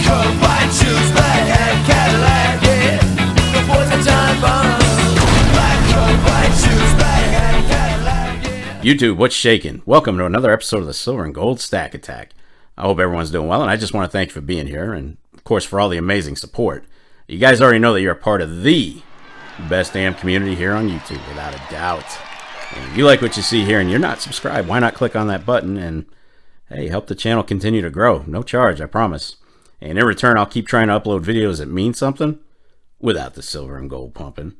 coat, white shoes, black hat, Cadillac, yeah. The boys are John Bond. Black coat, white shoes, black hat, Cadillac, yeah. YouTube, what's shaking? Welcome to another episode of the Silver and Gold Stack Attack. I hope everyone's doing well, and I just want to thank you for being here, and of course for all the amazing support. You guys already know that you're a part of the best damn community here on YouTube, without a doubt. And if you like what you see here and you're not subscribed, why not click on that button and, hey, help the channel continue to grow. No charge, I promise. And in return, I'll keep trying to upload videos that mean something without the silver and gold pumping.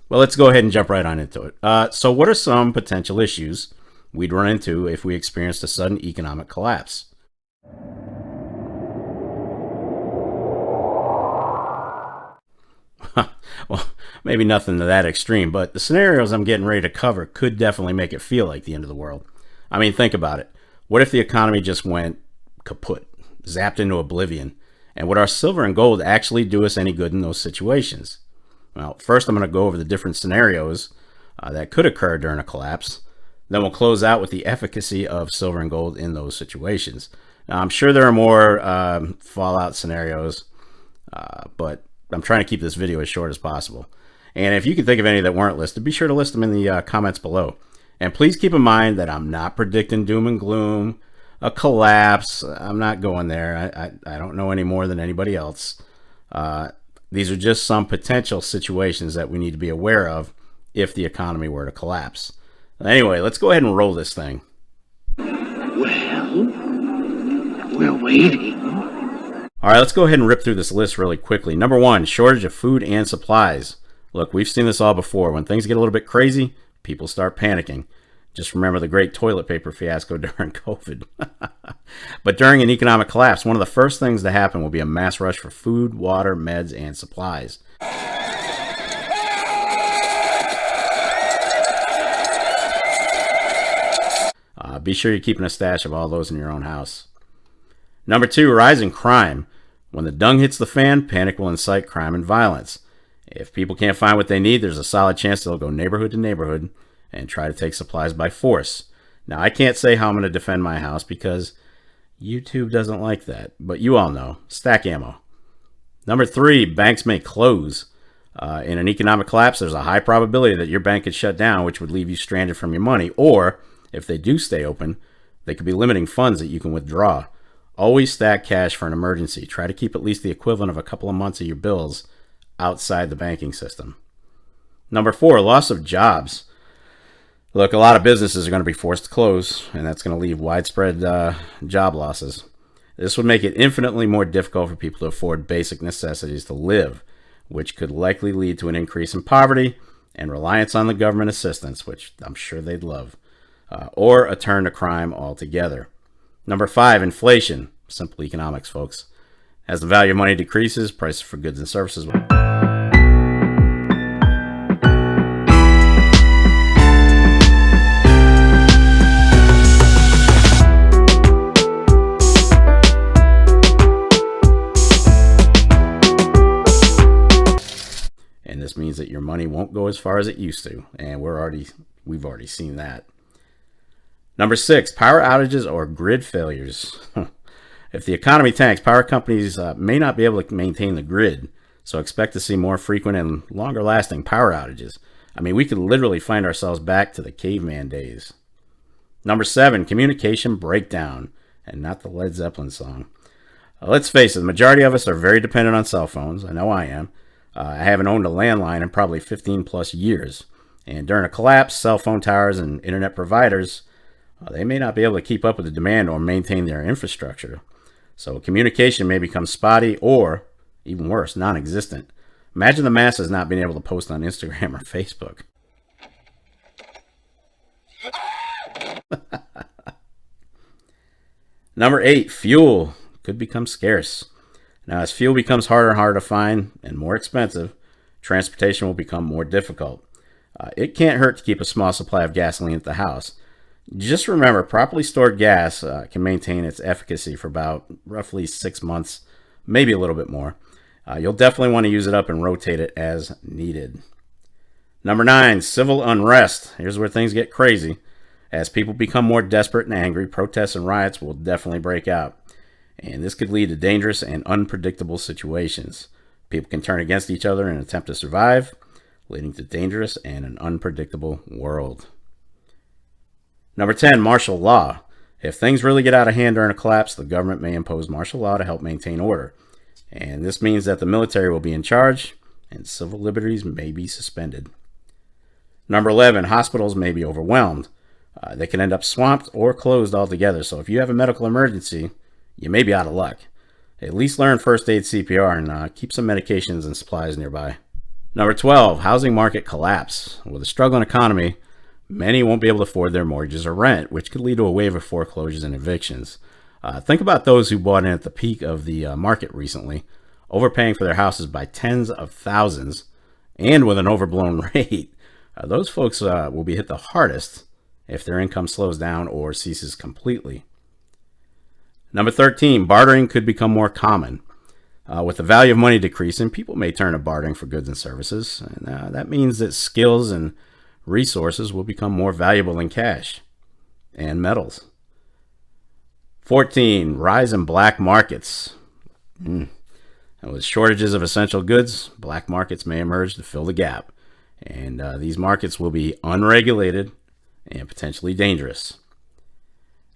Well, let's go ahead and jump right on into it. So what are some potential issues we'd run into if we experienced a sudden economic collapse? Well, maybe nothing to that extreme, but the scenarios I'm getting ready to cover could definitely make it feel like the end of the world. I mean, think about it. What if the economy just went kaput, zapped into oblivion? And would our silver and gold actually do us any good in those situations? Well, first I'm going to go over the different scenarios that could occur during a collapse. Then we'll close out with the efficacy of silver and gold in those situations. Now, I'm sure there are more fallout scenarios, but I'm trying to keep this video as short as possible. And if you can think of any that weren't listed, be sure to list them in the comments below. And please keep in mind that I'm not predicting doom and gloom, a collapse. I'm not going there. I don't know any more than anybody else. These are just some potential situations that we need to be aware of if the economy were to collapse. Anyway, let's go ahead and roll this thing. Well, we're waiting. All right, let's go ahead and rip through this list really quickly. Number one, shortage of food and supplies. Look, we've seen this all before. When things get a little bit crazy, people start panicking. Just remember the great toilet paper fiasco during COVID. But during an economic collapse, one of the first things to happen will be a mass rush for food, water, meds, and supplies. Be sure you're keeping a stash of all those in your own house. Number two, rising crime. When the dung hits the fan, panic will incite crime and violence. If people can't find what they need, there's a solid chance they'll go neighborhood to neighborhood and try to take supplies by force. Now, I can't say how I'm going to defend my house because YouTube doesn't like that, but you all know. Stack ammo. Number three, banks may close. In an economic collapse, there's a high probability that your bank could shut down, which would leave you stranded from your money, or if they do stay open, they could be limiting funds that you can withdraw. Always stack cash for an emergency. Try to keep at least the equivalent of a couple of months of your bills outside the banking system. Number four, loss of jobs. Look, a lot of businesses are going to be forced to close, and that's going to leave widespread job losses. This would make it infinitely more difficult for people to afford basic necessities to live, which could likely lead to an increase in poverty and reliance on the government assistance, which I'm sure they'd love, or a turn to crime altogether. Number five, inflation. Simple economics, folks. As the value of money decreases, prices for goods and services will... And this means that your money won't go as far as it used to, and we've already seen that. Number six, power outages or grid failures. If the economy tanks, power companies may not be able to maintain the grid, so expect to see more frequent and longer lasting power outages. I mean, we could literally find ourselves back to the caveman days. Number seven, communication breakdown, and not the Led Zeppelin song. Let's face it, the majority of us are very dependent on cell phones. I know I am. I haven't owned a landline in probably 15 plus years. And during a collapse, cell phone towers and internet providers, they may not be able to keep up with the demand or maintain their infrastructure. So communication may become spotty or, even worse, non-existent. Imagine the masses not being able to post on Instagram or Facebook. Number eight, fuel could become scarce. Now, as fuel becomes harder and harder to find and more expensive, transportation will become more difficult. It can't hurt to keep a small supply of gasoline at the house. Just remember, properly stored gas can maintain its efficacy for about roughly 6 months, maybe a little bit more. You'll definitely want to use it up and rotate it as needed. Number 9, civil unrest. Here's where things get crazy. As people become more desperate and angry, protests and riots will definitely break out. and this could lead to dangerous and unpredictable situations. People can turn against each other in an attempt to survive, leading to dangerous and an unpredictable world. Number 10, martial law. If things really get out of hand during a collapse, the government may impose martial law to help maintain order. And this means that the military will be in charge and civil liberties may be suspended. Number 11, hospitals may be overwhelmed. They can end up swamped or closed altogether. So if you have a medical emergency, you may be out of luck. At least learn first aid CPR and keep some medications and supplies nearby. Number 12, housing market collapse. With a struggling economy, many won't be able to afford their mortgages or rent, which could lead to a wave of foreclosures and evictions. Think about those who bought in at the peak of the market recently, overpaying for their houses by tens of thousands and with an overblown rate. Those folks will be hit the hardest if their income slows down or ceases completely. Number 13, bartering could become more common. With the value of money decreasing, people may turn to bartering for goods and services. And that means that skills and resources will become more valuable than cash and metals. 14, rise in black markets. And with shortages of essential goods, black markets may emerge to fill the gap. And these markets will be unregulated and potentially dangerous.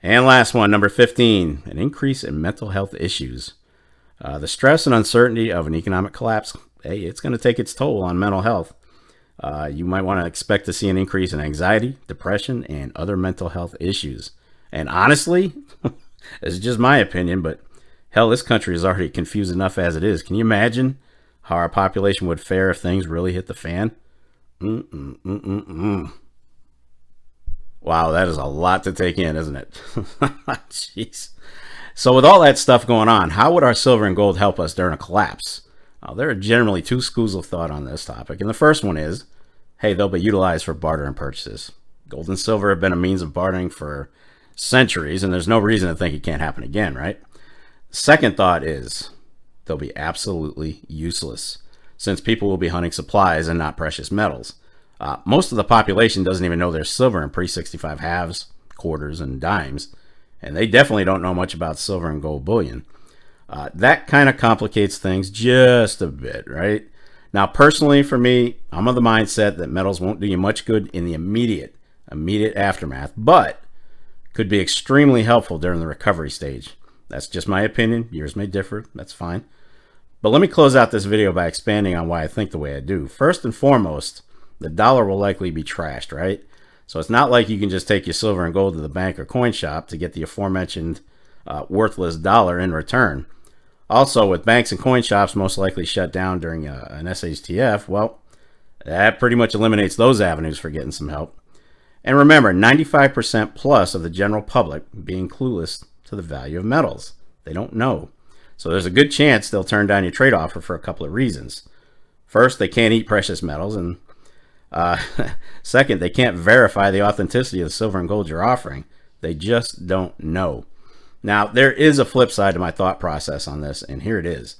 And last one, number 15, an increase in mental health issues. The stress and uncertainty of an economic collapse, it's going to take its toll on mental health. You might want to expect to see an increase in anxiety, depression, and other mental health issues. And honestly, this is just my opinion, but hell, this country is already confused enough as it is. Can you imagine how our population would fare if things really hit the fan? Wow, that is a lot to take in, isn't it? Jeez. So with all that stuff going on, how would our silver and gold help us during a collapse? There are generally two schools of thought on this topic. And the first one is, hey, they'll be utilized for bartering purchases. Gold and silver have been a means of bartering for centuries, and there's no reason to think it can't happen again, right? The second thought is, they'll be absolutely useless, since people will be hunting supplies and not precious metals. Most of the population doesn't even know there's silver in pre-65 halves, quarters, and dimes, and they definitely don't know much about silver and gold bullion. That kind of complicates things just a bit, right? Now, personally, for me, I'm of the mindset that metals won't do you much good in the immediate aftermath, but could be extremely helpful during the recovery stage. That's just my opinion. Yours may differ. That's fine. But let me close out this video by expanding on why I think the way I do. First and foremost, the dollar will likely be trashed, right? So it's not like you can just take your silver and gold to the bank or coin shop to get the aforementioned worthless dollar in return. Also, with banks and coin shops most likely shut down during an SHTF, well, that pretty much eliminates those avenues for getting some help. And remember, 95% plus of the general public being clueless to the value of metals. They don't know. So there's a good chance they'll turn down your trade offer for a couple of reasons. First, they can't eat precious metals, and second, they can't verify the authenticity of the silver and gold you're offering. They just don't know. Now, there is a flip side to my thought process on this, and here it is.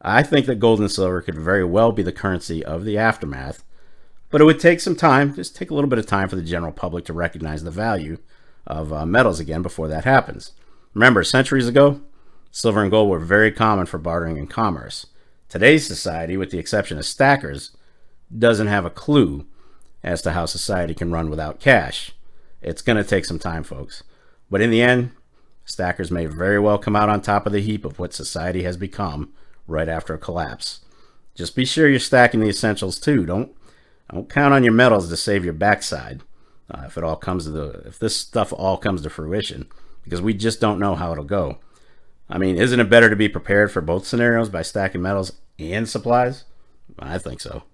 I think that gold and silver could very well be the currency of the aftermath, but it would take some time, just take a little bit of time for the general public to recognize the value of metals again before that happens. Remember, centuries ago, silver and gold were very common for bartering and commerce. Today's society, with the exception of stackers, doesn't have a clue as to how society can run without cash. It's going to take some time, folks. But in the end, stackers may very well come out on top of the heap of what society has become right after a collapse. Just be sure you're stacking the essentials too. Don't count on your metals to save your backside if this stuff all comes to fruition, because we just don't know how it'll go. I mean, isn't it better to be prepared for both scenarios by stacking metals and supplies? I think so.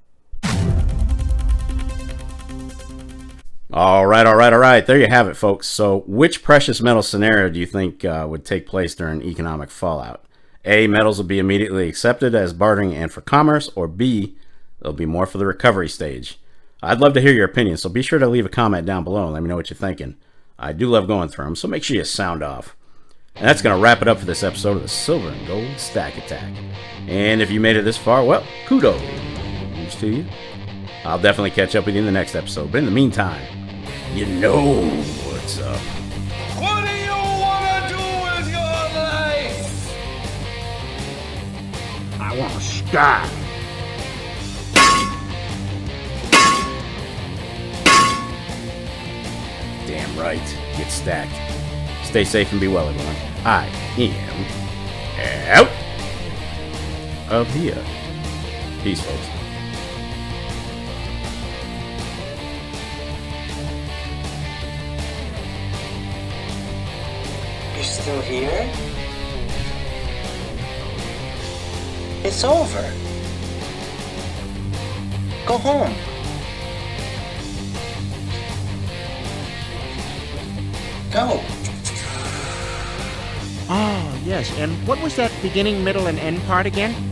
All right. There you have it, folks. So which precious metal scenario do you think would take place during economic fallout? A, metals will be immediately accepted as bartering and for commerce, or B, they'll be more for the recovery stage. I'd love to hear your opinion, so be sure to leave a comment down below and let me know what you're thinking. I do love going through them, so make sure you sound off. And that's going to wrap it up for this episode of the Silver and Gold Stack Attack. And if you made it this far, well, kudos to you. I'll definitely catch up with you in the next episode, but in the meantime, you know what's up. What do you want to do with your life? I want to stack. Damn right. Get stacked. Stay safe and be well, everyone. I am out of here. Peace, folks. You're still here? It's over. Go home. Go. Oh, yes. And what was that beginning, middle, and end part again?